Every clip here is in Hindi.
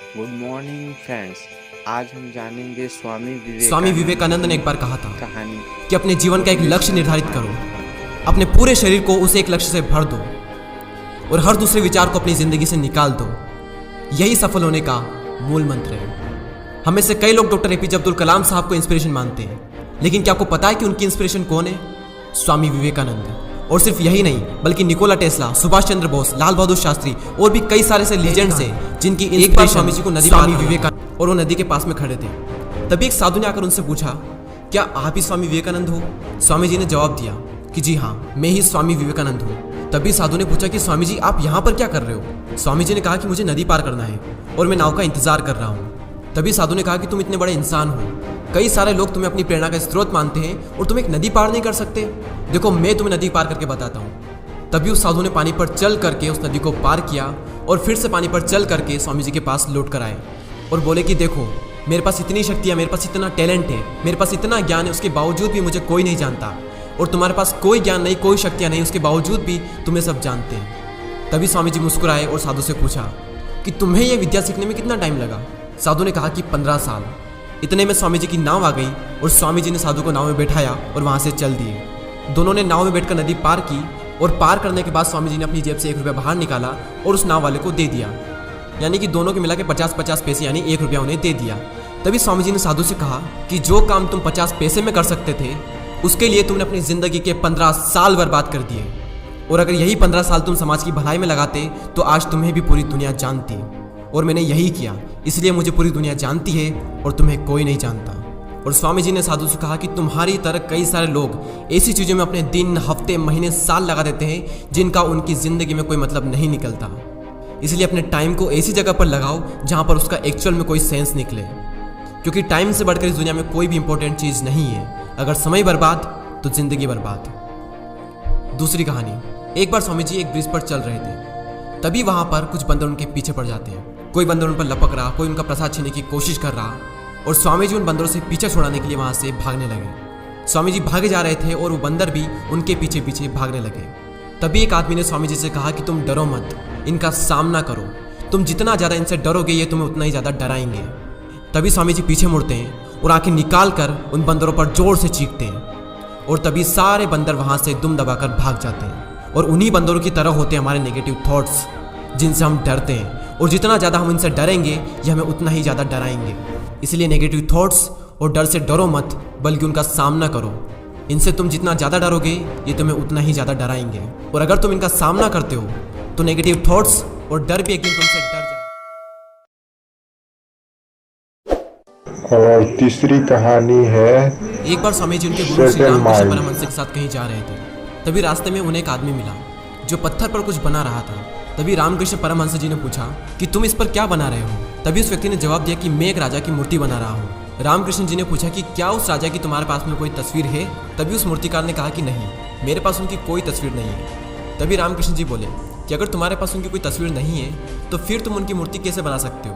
Good morning friends. आज हम जानेंगे स्वामी विवेकानंद ने एक बार कहा था कहानी कि अपने जीवन का एक लक्ष्य निर्धारित करो, अपने पूरे शरीर को उस एक लक्ष्य से भर दो और हर दूसरे विचार को अपनी जिंदगी से निकाल दो। यही सफल होने का मूल मंत्र है। हमें से कई लोग डॉक्टर एपीजे अब्दुल कलाम साहब को इंस्पिरेशन मानते हैं, लेकिन क्या आपको पता है कि उनकी इंस्पिरेशन कौन है? स्वामी विवेकानंद। और सिर्फ यही नहीं, बल्कि निकोला टेस्ला, सुभाष चंद्र बोस, लाल बहादुर शास्त्री और भी कई सारे ऐसे लीजेंड्स हैं जिनकी एक बार स्वामी जी को नदी पार विवेकानंद और वो नदी के पास में खड़े थे। तभी एक साधु ने आकर उनसे पूछा, क्या आप ही स्वामी विवेकानंद हो? स्वामी जी ने जवाब दिया कि जी हाँ, मैं ही स्वामी विवेकानंद हूँ। तभी साधु ने पूछा कि स्वामी जी आप यहाँ पर क्या कर रहे हो? स्वामी जी ने कहा कि मुझे नदी पार करना है और मैं नाव का इंतजार कर रहा हूँ। तभी साधु ने कहा कि तुम इतने बड़े इंसान हो, कई सारे लोग तुम्हें अपनी प्रेरणा का स्रोत मानते हैं और तुम एक नदी पार नहीं कर सकते। देखो मैं तुम्हें नदी पार करके बताता हूँ। तभी उस साधु ने पानी पर चल करके उस नदी को पार किया और फिर से पानी पर चल करके स्वामी जी के पास लौट कर आए और बोले कि देखो मेरे पास इतनी शक्ति है, मेरे पास इतना टैलेंट है, मेरे पास इतना ज्ञान है, उसके बावजूद भी मुझे कोई नहीं जानता। और तुम्हारे पास कोई ज्ञान नहीं, कोई शक्तियाँ नहीं, उसके बावजूद भी तुम्हें सब जानते हैं। तभी स्वामी जी मुस्कुराए और साधु से पूछा कि तुम्हें यह विद्या सीखने में कितना टाइम लगा? साधु ने कहा कि 15 साल। इतने में स्वामी जी की नाव आ गई और स्वामी जी ने साधु को नाव में बैठाया और वहाँ से चल दिए। दोनों ने नाव में बैठकर नदी पार की और पार करने के बाद स्वामी जी ने अपनी जेब से 1 रुपया बाहर निकाला और उस नाव वाले को दे दिया। यानी कि दोनों के मिला के 50-50 पैसे यानी 1 रुपया उन्हें दे दिया। तभी स्वामी जी ने साधु से कहा कि जो काम तुम 50 पैसे में कर सकते थे, उसके लिए तुमने अपनी ज़िंदगी के 15 साल बर्बाद कर दिए। और अगर यही 15 साल तुम समाज की भलाई में लगाते तो आज तुम्हें भी पूरी दुनिया जानती। और मैंने यही किया, इसलिए मुझे पूरी दुनिया जानती है और तुम्हें कोई नहीं जानता। और स्वामी जी ने साधु से कहा कि तुम्हारी तरह कई सारे लोग ऐसी चीज़ों में अपने दिन, हफ्ते, महीने, साल लगा देते हैं जिनका उनकी ज़िंदगी में कोई मतलब नहीं निकलता। इसलिए अपने टाइम को ऐसी जगह पर लगाओ जहाँ पर उसका एक्चुअल में कोई सेंस निकले, क्योंकि टाइम से बढ़कर इस दुनिया में कोई भी इंपॉर्टेंट चीज़ नहीं है। अगर समय बर्बाद तो जिंदगी बर्बाद। दूसरी कहानी, एक बार स्वामी जी एक ब्रिज पर चल रहे थे। तभी वहाँ पर कुछ बंदर उनके पीछे पड़ जाते हैं। कोई बंदर उन पर लपक रहा, कोई उनका प्रसाद छीनने की कोशिश कर रहा और स्वामी जी उन बंदरों से पीछे छुड़ाने के लिए वहाँ से भागने लगे। स्वामी जी भागे जा रहे थे और वो बंदर भी उनके पीछे पीछे भागने लगे। तभी एक आदमी ने स्वामी जी से कहा कि तुम डरो मत, इनका सामना करो। तुम जितना ज़्यादा इनसे डरोगे ये तुम्हें उतना ही ज़्यादा डराएंगे। तभी स्वामी जी पीछे मुड़ते हैं और आंखें निकाल कर उन बंदरों पर जोर से चीखते हैं और तभी सारे बंदर वहाँ से दुम दबाकर भाग जाते हैं। और उन्हीं बंदरों की तरह होते हैं हमारे नेगेटिव थॉट्स, जिनसे हम डरते हैं। और जितना ज़्यादा हम इनसे डरेंगे ये हमें उतना ही ज़्यादा डराएंगे। इसलिए नेगेटिव थॉट्स और डर से डरो मत, बल्कि उनका सामना करो। इनसे तुम जितना ज़्यादा डरोगे ये तुम्हें उतना ही ज़्यादा डराएंगे। और अगर तुम इनका सामना करते हो तो नेगेटिव थॉट्स और डर भी एक दिन तुमसे डर जाए। और तीसरी कहानी है, एक बार स्वामी जी उनके गुरु श्री रामकृष्ण परमहंस के साथ कहीं जा रहे थे। तभी रास्ते में उन्हें एक आदमी मिला जो पत्थर पर कुछ बना रहा था। तभी रामकृष्ण परमहंस जी ने पूछा कि तुम इस पर क्या बना रहे हो? तभी उस व्यक्ति ने जवाब दिया कि मैं एक राजा की मूर्ति बना रहा हूँ। रामकृष्ण जी ने पूछा कि क्या उस राजा की तुम्हारे पास में कोई तस्वीर है? तभी उस मूर्तिकार ने कहा कि नहीं, मेरे पास उनकी कोई तस्वीर नहीं है। तभी रामकृष्ण जी बोले कि अगर तुम्हारे पास उनकी कोई तस्वीर नहीं है तो फिर तुम उनकी मूर्ति कैसे बना सकते हो?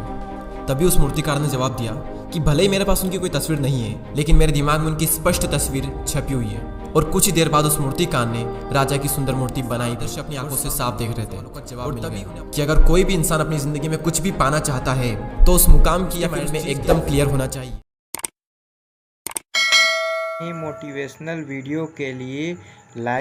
तभी उस मूर्तिकार ने जवाब दिया कि भले ही मेरे पास उनकी कोई तस्वीर नहीं है, लेकिन मेरे दिमाग में उनकी स्पष्ट तस्वीर छपी हुई है। और कुछ ही देर बाद उस मूर्तिकार ने राजा की सुंदर मूर्ति बनाई। दृश्य अपनी आंखों से साफ देख रहे थे और तभी कि अगर कोई भी इंसान अपनी जिंदगी में कुछ भी पाना चाहता है तो उस मुकाम की माइंड में एकदम क्लियर होना चाहिए। मोटिवेशनल वीडियो के लिए लाइक